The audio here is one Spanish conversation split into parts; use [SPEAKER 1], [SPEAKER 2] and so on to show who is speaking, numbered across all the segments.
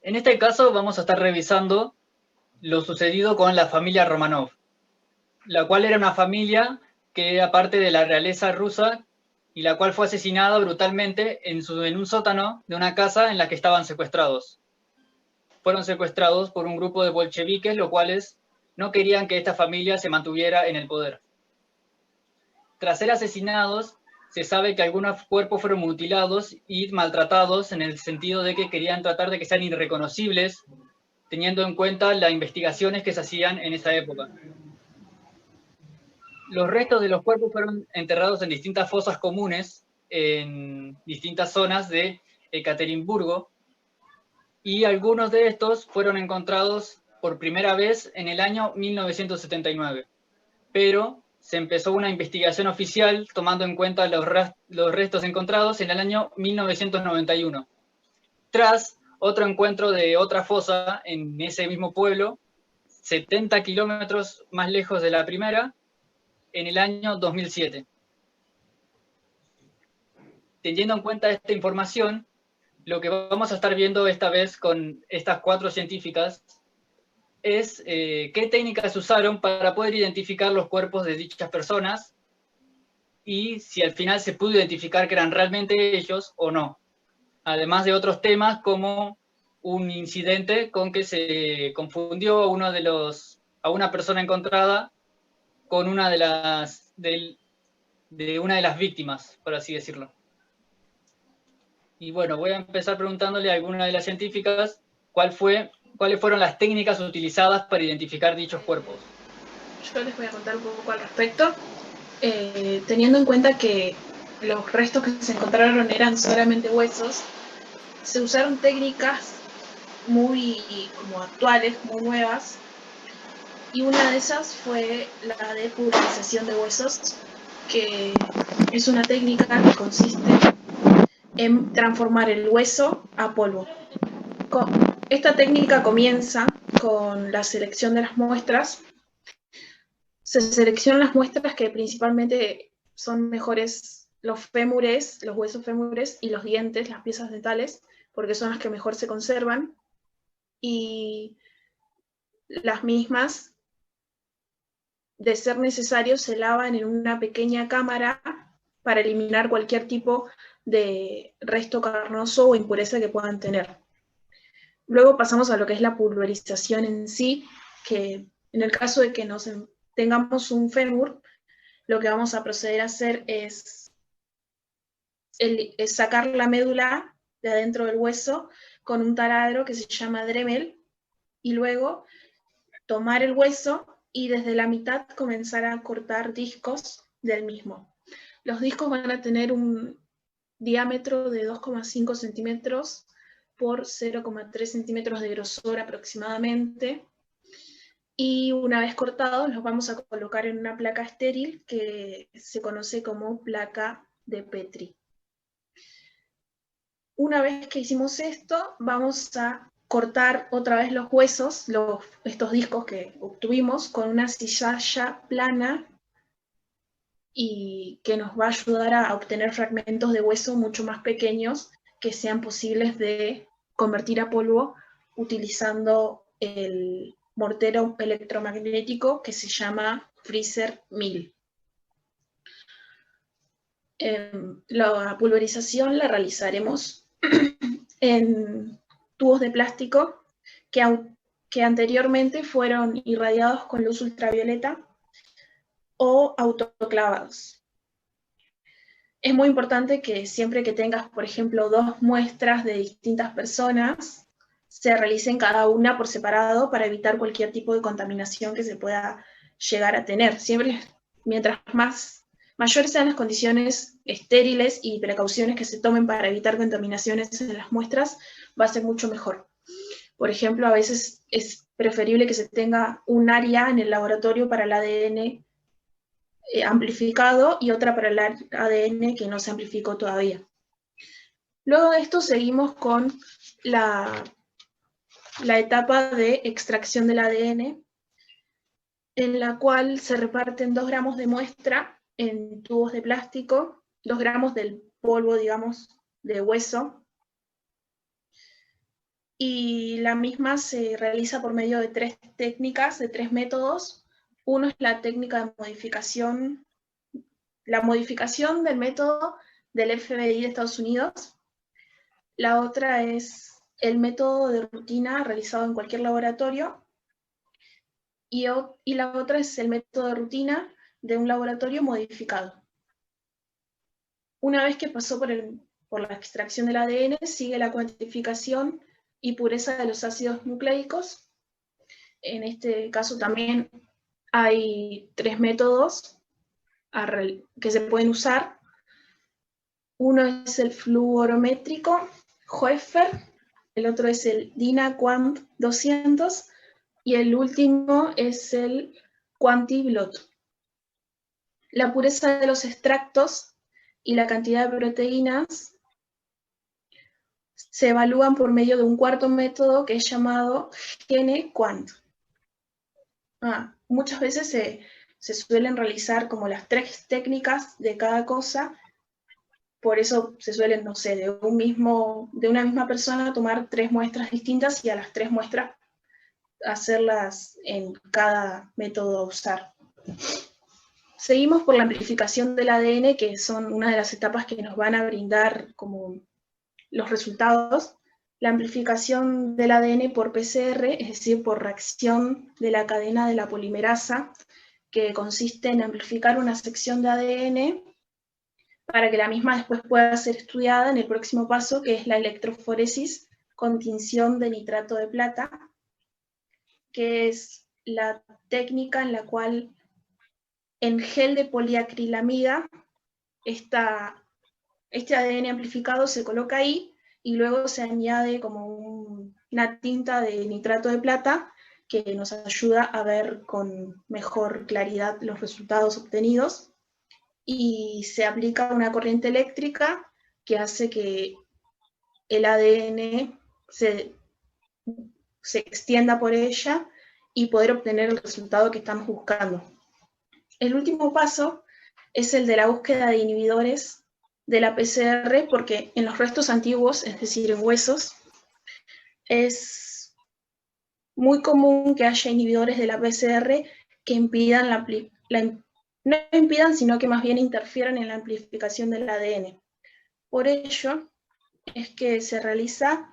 [SPEAKER 1] En este caso vamos a estar revisando lo sucedido con la familia Romanov, la cual era una familia que era parte de la realeza rusa y la cual fue asesinada brutalmente en un sótano de una casa en la que estaban secuestrados. Fueron secuestrados por un grupo de bolcheviques, los cuales no querían que esta familia se mantuviera en el poder. Tras ser asesinados, se sabe que algunos cuerpos fueron mutilados y maltratados en el sentido de que querían tratar de que sean irreconocibles, teniendo en cuenta las investigaciones que se hacían en esa época. Los restos de los cuerpos fueron enterrados en distintas fosas comunes en distintas zonas de Ekaterimburgo, y algunos de estos fueron encontrados por primera vez en el año 1979. Pero se empezó una investigación oficial tomando en cuenta los restos encontrados en el año 1991, tras otro encuentro de otra fosa en ese mismo pueblo, 70 kilómetros más lejos de la primera, en el año 2007. Teniendo en cuenta esta información, lo que vamos a estar viendo esta vez con estas 4 científicas es qué técnicas usaron para poder identificar los cuerpos de dichas personas y si al final se pudo identificar que eran realmente ellos o no. Además de otros temas como un incidente con que se confundió a una persona encontrada con una de una de las víctimas, por así decirlo. Y bueno, voy a empezar preguntándole a alguna de las científicas cuáles fueron las técnicas utilizadas para identificar dichos cuerpos.
[SPEAKER 2] Yo les voy a contar un poco al respecto, teniendo en cuenta que los restos que se encontraron eran solamente huesos, se usaron técnicas muy como actuales, muy nuevas, y una de esas fue la de pulverización de huesos, que es una técnica que consiste en transformar el hueso a polvo. Esta técnica comienza con la selección de las muestras. Se seleccionan las muestras que principalmente son mejores, los fémures, los huesos fémures y los dientes, las piezas dentales, porque son las que mejor se conservan, y las mismas, de ser necesario, se lavan en una pequeña cámara para eliminar cualquier tipo de resto carnoso o impureza que puedan tener. Luego pasamos a lo que es la pulverización en sí, que en el caso de que tengamos un fémur, lo que vamos a proceder a hacer es sacar la médula de adentro del hueso con un taladro que se llama Dremel, y luego tomar el hueso y desde la mitad comenzar a cortar discos del mismo. Los discos van a tener un diámetro de 2,5 centímetros por 0,3 centímetros de grosor aproximadamente, y una vez cortados los vamos a colocar en una placa estéril que se conoce como placa de Petri. Una vez que hicimos esto, vamos a cortar otra vez los huesos, estos discos que obtuvimos, con una cizalla plana, y que nos va a ayudar a obtener fragmentos de hueso mucho más pequeños que sean posibles de convertir a polvo utilizando el mortero electromagnético que se llama Freezer 1000. La pulverización la realizaremos en tubos de plástico que anteriormente fueron irradiados con luz ultravioleta o autoclavados. Es muy importante que siempre que tengas, por ejemplo, 2 muestras de distintas personas, se realicen cada una por separado para evitar cualquier tipo de contaminación que se pueda llegar a tener. Siempre, mientras mayores sean las condiciones estériles y precauciones que se tomen para evitar contaminaciones en las muestras, va a ser mucho mejor. Por ejemplo, a veces es preferible que se tenga un área en el laboratorio para el ADN amplificado y otra para el ADN que no se amplificó todavía. Luego de esto seguimos con la etapa de extracción del ADN, en la cual se reparten 2 gramos de muestra en tubos de plástico, 2 gramos del polvo, digamos, de hueso, y la misma se realiza por medio de 3 técnicas, de 3 métodos. Uno es la técnica de modificación, la modificación del método del FBI de Estados Unidos. La otra es el método de rutina realizado en cualquier laboratorio. Y la otra es el método de rutina de un laboratorio modificado. Una vez que pasó por la extracción del ADN, sigue la cuantificación y pureza de los ácidos nucleicos. En este caso también hay 3 métodos que se pueden usar. Uno es el fluorométrico Hoefer, el otro es el DINA-Quant 200 y el último es el Quanti-Blot. La pureza de los extractos y la cantidad de proteínas se evalúan por medio de un cuarto método que es llamado GeneQuant. Muchas veces se suelen realizar como las 3 técnicas de cada cosa, por eso se suelen, no sé, de una misma persona tomar 3 muestras distintas y a las 3 muestras hacerlas en cada método a usar. Seguimos por la amplificación del ADN, que son una de las etapas que nos van a brindar como los resultados. La amplificación del ADN por PCR, es decir, por reacción de la cadena de la polimerasa, que consiste en amplificar una sección de ADN para que la misma después pueda ser estudiada en el próximo paso, que es la electroforesis con tinción de nitrato de plata, que es la técnica en la cual en gel de poliacrilamida este ADN amplificado se coloca ahí y luego se añade como una tinta de nitrato de plata que nos ayuda a ver con mejor claridad los resultados obtenidos, y se aplica una corriente eléctrica que hace que el ADN se extienda por ella y poder obtener el resultado que estamos buscando. El último paso es el de la búsqueda de inhibidores de la PCR, porque en los restos antiguos, es decir, en huesos, es muy común que haya inhibidores de la PCR que impidan no impidan, sino que más bien interfieran en la amplificación del ADN. Por ello es que se realiza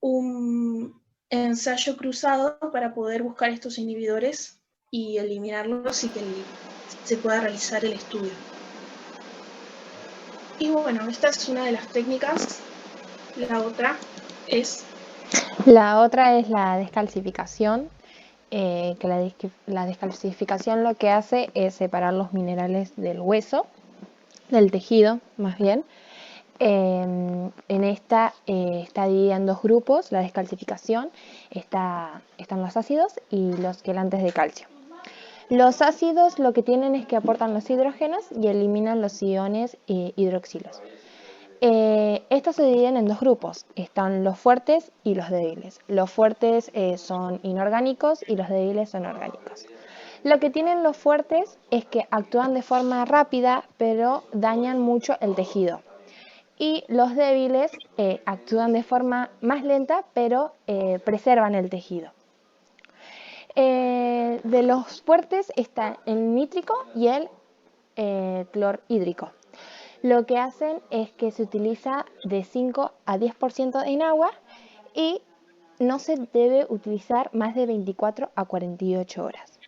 [SPEAKER 2] un ensayo cruzado para poder buscar estos inhibidores y eliminarlos y que se pueda realizar el estudio. Y bueno, esta es una de las técnicas. La otra es
[SPEAKER 3] la descalcificación, que la descalcificación lo que hace es separar los minerales del hueso, del tejido más bien. En esta está dividida en 2 grupos. La descalcificación están los ácidos y los quelantes de calcio. Los ácidos lo que tienen es que aportan los hidrógenos y eliminan los iones hidroxilos. Estos se dividen en 2 grupos, están los fuertes y los débiles. Los fuertes son inorgánicos y los débiles son orgánicos. Lo que tienen los fuertes es que actúan de forma rápida, pero dañan mucho el tejido. Y los débiles actúan de forma más lenta, pero preservan el tejido. De los fuertes está el nítrico y el clorhídrico. Lo que hacen es que se utiliza de 5 a 10% en agua y no se debe utilizar más de 24 a 48 horas.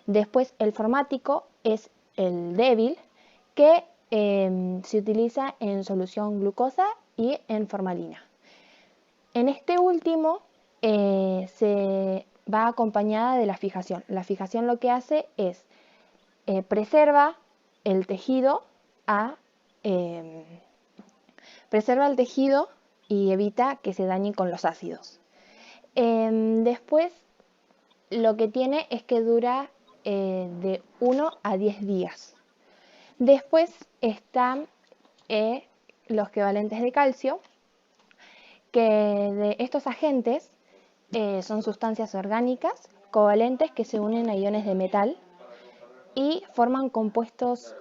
[SPEAKER 3] Después el formático es el débil, que se utiliza en solución glucosa y en formalina. En este último se va acompañada de la fijación. La fijación lo que hace es preserva el tejido y evita que se dañe con los ácidos. Después lo que tiene es que dura de 1 a 10 días. Después están los equivalentes de calcio, que de estos agentes son sustancias orgánicas covalentes que se unen a iones de metal y forman compuestos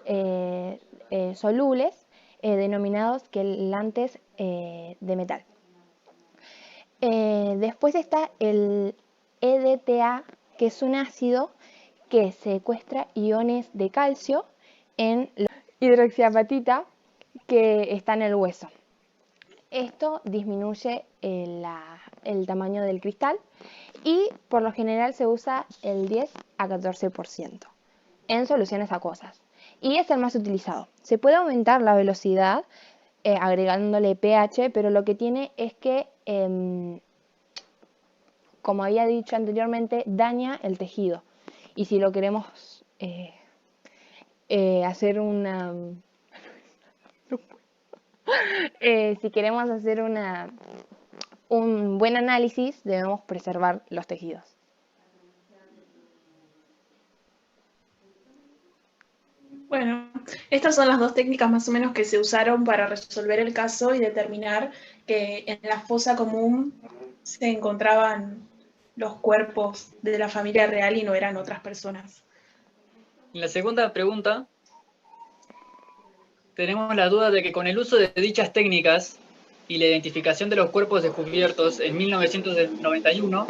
[SPEAKER 3] solubles denominados quelantes de metal. Después está el EDTA, que es un ácido que secuestra iones de calcio en la hidroxiapatita que está en el hueso. Esto disminuye el tamaño del cristal y por lo general se usa el 10 a 14% en soluciones acuosas y es el más utilizado. Se puede aumentar la velocidad agregándole pH, pero lo que tiene es que, como había dicho anteriormente, daña el tejido. Y si lo queremos hacer una... si queremos hacer un buen análisis, debemos preservar los tejidos.
[SPEAKER 2] Bueno, estas son las dos técnicas más o menos que se usaron para resolver el caso y determinar que en la fosa común se encontraban los cuerpos de la familia real y no eran otras personas.
[SPEAKER 1] En la segunda pregunta, tenemos la duda de que con el uso de dichas técnicas y la identificación de los cuerpos descubiertos en 1991,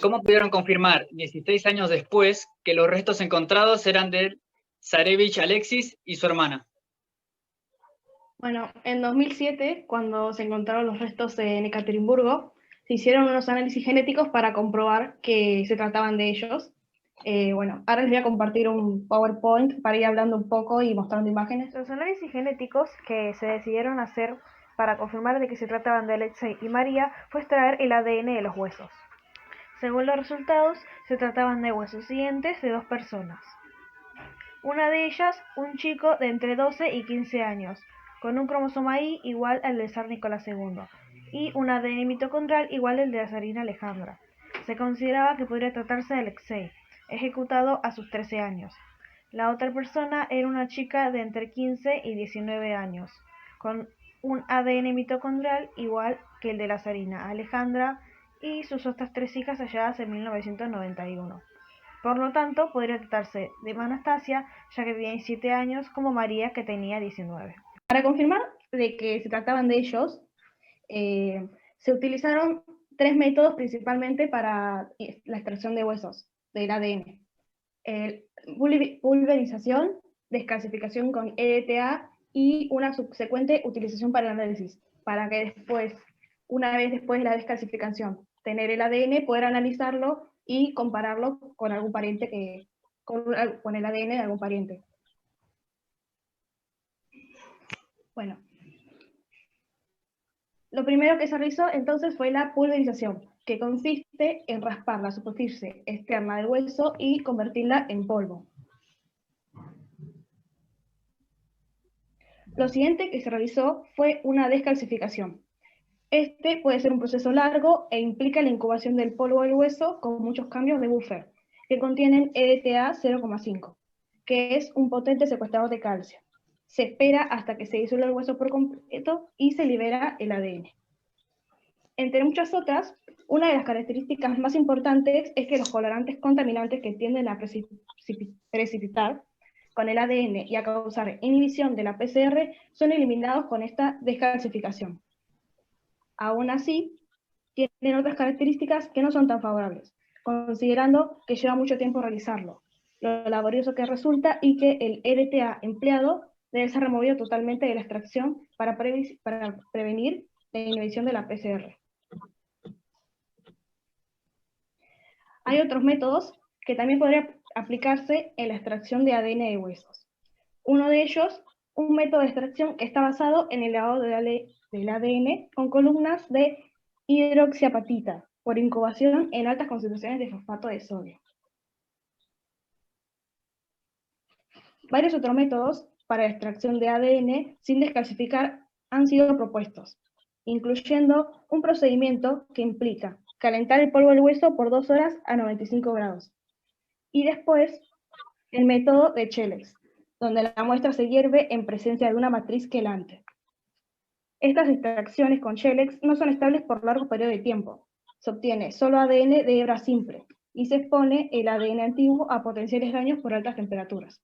[SPEAKER 1] ¿cómo pudieron confirmar 16 años después que los restos encontrados eran de Zarevich Alexis y su hermana?
[SPEAKER 4] Bueno, en 2007, cuando se encontraron los restos en Ekaterimburgo, se hicieron unos análisis genéticos para comprobar que se trataban de ellos. Bueno, ahora les voy a compartir un PowerPoint para ir hablando un poco y mostrando imágenes. Los análisis genéticos que se decidieron hacer para confirmar de que se trataban de Alexei y María fue extraer el ADN de los huesos. Según los resultados, se trataban de huesos siguientes de dos personas. Una de ellas, un chico de entre 12 y 15 años, con un cromosoma Y igual al de zar Nicolás II, y un ADN mitocondrial igual al de la zarina Alejandra. Se consideraba que podría tratarse de Alexei, ejecutado a sus 13 años. La otra persona era una chica de entre 15 y 19 años, con un ADN mitocondrial igual que el de la zarina Alejandra y sus otras tres hijas halladas en 1991. Por lo tanto, podría tratarse de Anastasia, ya que tenía 17 años, como María, que tenía 19. Para confirmar de que se trataban de ellos, se utilizaron tres métodos principalmente para la extracción de huesos del ADN. Pulverización, descalcificación con EDTA y una subsecuente utilización para el análisis, para que después, una vez después de la descalcificación, tener el ADN, poder analizarlo y compararlo con algún pariente con el ADN de algún pariente. Bueno, lo primero que se realizó entonces fue la pulverización, que consiste en raspar la superficie externa del hueso y convertirla en polvo. Lo siguiente que se realizó fue una descalcificación. Este puede ser un proceso largo e implica la incubación del polvo del hueso con muchos cambios de buffer, que contienen EDTA 0,5, que es un potente secuestrador de calcio. Se espera hasta que se disuelva el hueso por completo y se libera el ADN. Entre muchas otras, una de las características más importantes es que los colorantes contaminantes que tienden a precipitar con el ADN y a causar inhibición de la PCR son eliminados con esta descalcificación. Aún así, tienen otras características que no son tan favorables, considerando que lleva mucho tiempo realizarlo, lo laborioso que resulta y que el EDTA empleado debe ser removido totalmente de la extracción para prevenir la inhibición de la PCR. Hay otros métodos que también podrían aplicarse en la extracción de ADN de huesos. Uno de ellos, un método de extracción que está basado en el lavado del ADN con columnas de hidroxiapatita por incubación en altas concentraciones de fosfato de sodio. Varios otros métodos para la extracción de ADN sin descalcificar han sido propuestos, incluyendo un procedimiento que implica calentar el polvo del hueso por 2 horas a 95 grados. Y después, el método de Chellex, donde la muestra se hierve en presencia de una matriz quelante. Estas extracciones con Chellex no son estables por largos periodos de tiempo. Se obtiene solo ADN de hebra simple y se expone el ADN antiguo a potenciales daños por altas temperaturas.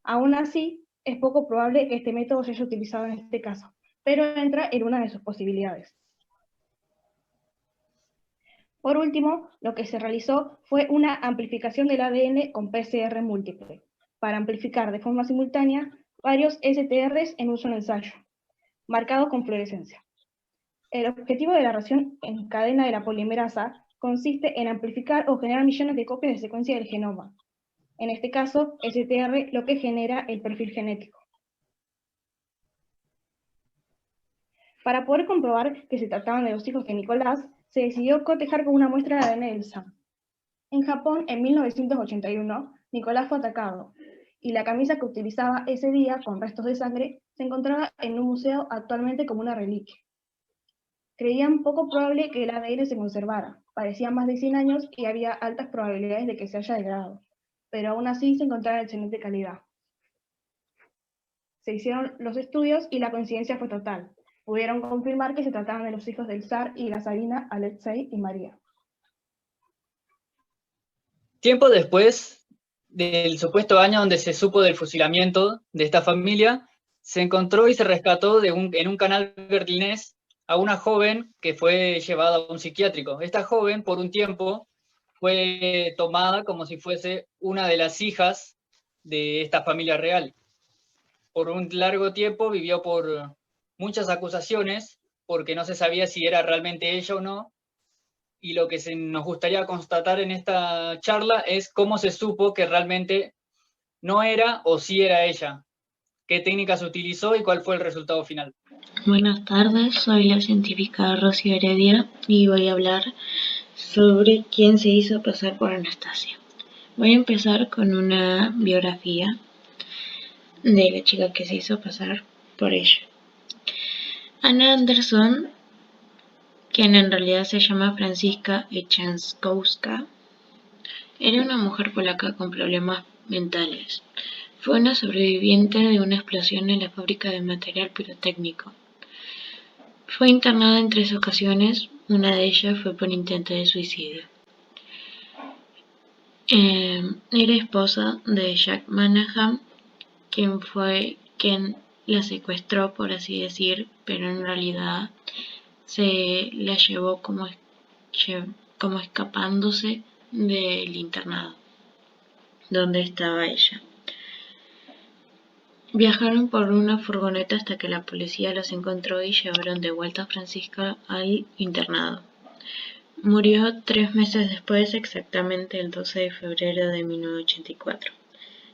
[SPEAKER 4] Aún así, es poco probable que este método se haya utilizado en este caso, pero entra en una de sus posibilidades. Por último, lo que se realizó fue una amplificación del ADN con PCR múltiple, para amplificar de forma simultánea varios STRs en uso en ensayo, marcados con fluorescencia. El objetivo de la reacción en cadena de la polimerasa consiste en amplificar o generar millones de copias de secuencia del genoma. En este caso, STR lo que genera el perfil genético. Para poder comprobar que se trataban de los hijos de Nicolás, se decidió cotejar con una muestra de ADN del SAM. En Japón, en 1981, Nicolás fue atacado, y la camisa que utilizaba ese día, con restos de sangre, se encontraba en un museo actualmente como una reliquia. Creían poco probable que el ADN se conservara, parecía más de 100 años y había altas probabilidades de que se haya degradado, pero aún así se encontraba en excelente calidad. Se hicieron los estudios y la coincidencia fue total. Pudieron confirmar que se trataban de los hijos del zar y la zarina Alexei y María.
[SPEAKER 1] Tiempo después del supuesto año donde se supo del fusilamiento de esta familia, se encontró y se rescató en un canal berlinés a una joven que fue llevada a un psiquiátrico. Esta joven, por un tiempo, fue tomada como si fuese una de las hijas de esta familia real. Por un largo tiempo vivió por muchas acusaciones, porque no se sabía si era realmente ella o no, y lo que nos gustaría constatar en esta charla es cómo se supo que realmente no era o sí era ella, qué técnicas utilizó y cuál fue el resultado final.
[SPEAKER 5] Buenas tardes, soy la científica Rocío Heredia y voy a hablar sobre quién se hizo pasar por Anastasia. Voy a empezar con una biografía de la chica que se hizo pasar por ella. Anna Anderson, quien en realidad se llama Franziska Echanskowska, era una mujer polaca con problemas mentales. Fue una sobreviviente de una explosión en la fábrica de material pirotécnico. Fue internada en 3 ocasiones, una de ellas fue por intento de suicidio. Era esposa de Jack Manahan, quien la secuestró, por así decir, pero en realidad se la llevó como escapándose del internado donde estaba ella. Viajaron por una furgoneta hasta que la policía los encontró y llevaron de vuelta a Franziska al internado. Murió 3 meses después, exactamente el 12 de febrero de 1984.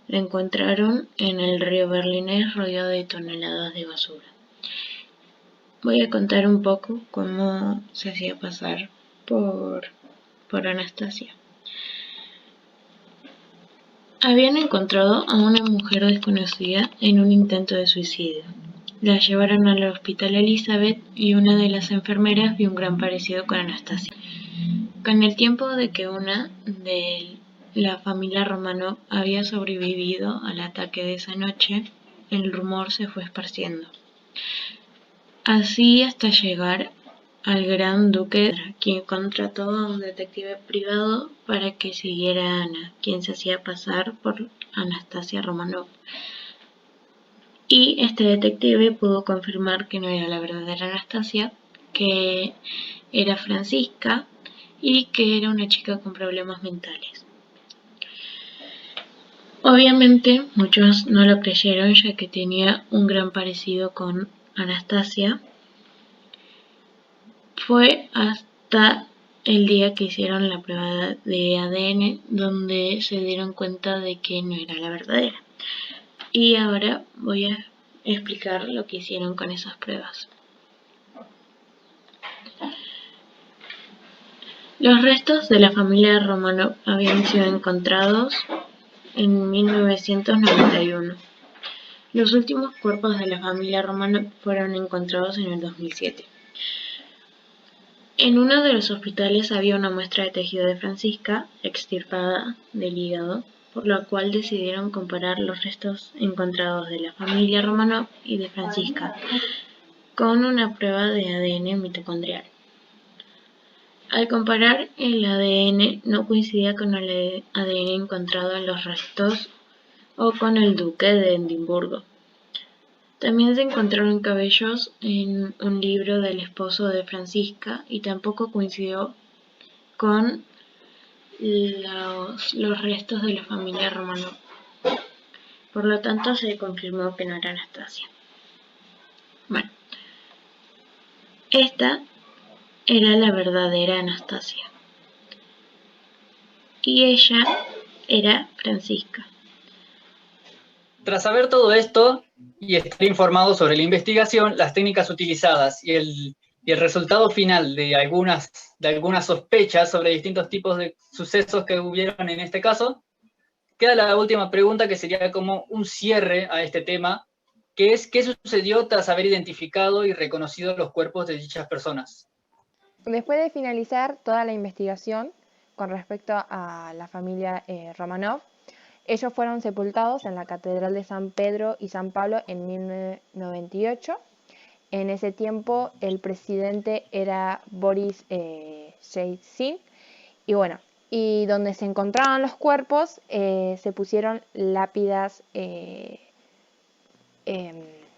[SPEAKER 5] La encontraron en el río berlinés rodeado de toneladas de basura. Voy a contar un poco cómo se hacía pasar por Anastasia. Habían encontrado a una mujer desconocida en un intento de suicidio. La llevaron al hospital Elizabeth y una de las enfermeras vio un gran parecido con Anastasia. Con el tiempo de que una de la familia Romanov había sobrevivido al ataque de esa noche, el rumor se fue esparciendo. Así hasta llegar al gran duque, quien contrató a un detective privado para que siguiera a Ana, quien se hacía pasar por Anastasia Romanov. Y este detective pudo confirmar que no era la verdadera Anastasia, que era Franziska y que era una chica con problemas mentales. Obviamente muchos no lo creyeron, ya que tenía un gran parecido con Anastasia. Fue hasta el día que hicieron la prueba de ADN donde se dieron cuenta de que no era la verdadera. Y ahora voy a explicar lo que hicieron con esas pruebas. Los restos de la familia Romanov habían sido encontrados en 1991. Los últimos cuerpos de la familia Romanov fueron encontrados en el 2007. En uno de los hospitales había una muestra de tejido de Franziska, extirpada del hígado, por lo cual decidieron comparar los restos encontrados de la familia Romanov y de Franziska con una prueba de ADN mitocondrial. Al comparar, el ADN no coincidía con el ADN encontrado en los restos o con el duque de Edimburgo. También se encontraron cabellos en un libro del esposo de Franziska y tampoco coincidió con los restos de la familia Romanov. Por lo tanto, se confirmó que no era Anastasia. Bueno, esta era la verdadera Anastasia. Y ella era Francisca.
[SPEAKER 1] Tras saber todo esto y estar informado sobre la investigación, las técnicas utilizadas y el resultado final de algunas sospechas sobre distintos tipos de sucesos que hubieron en este caso, queda la última pregunta, que sería como un cierre a este tema, que es ¿qué sucedió tras haber identificado y reconocido los cuerpos de dichas personas?
[SPEAKER 3] Después de finalizar toda la investigación con respecto a la familia Romanov, ellos fueron sepultados en la Catedral de San Pedro y San Pablo en 1998. En ese tiempo el presidente era Boris Yeltsin. Y bueno, y donde se encontraban los cuerpos se pusieron lápidas de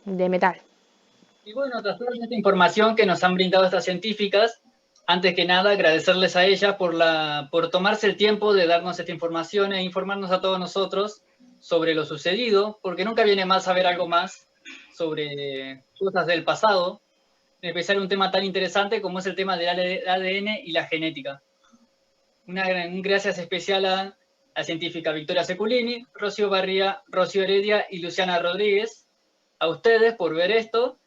[SPEAKER 3] metal.
[SPEAKER 1] Y bueno, tras toda esta información que nos han brindado estas científicas, antes que nada agradecerles a ellas por tomarse el tiempo de darnos esta información e informarnos a todos nosotros sobre lo sucedido, porque nunca viene mal saber algo más sobre cosas del pasado, en especial un tema tan interesante como es el tema del ADN y la genética. Un gracias especial a la científica Victoria Seculini, Rocío Barría, Rocío Heredia y Luciana Rodríguez, a ustedes por ver esto.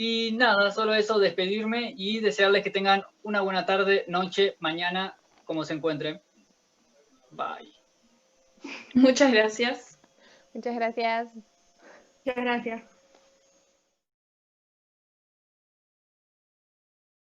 [SPEAKER 1] Y nada, solo eso, despedirme y desearles que tengan una buena tarde, noche, mañana, como se encuentren. Bye.
[SPEAKER 2] Muchas gracias.
[SPEAKER 3] Muchas gracias.
[SPEAKER 4] Muchas gracias.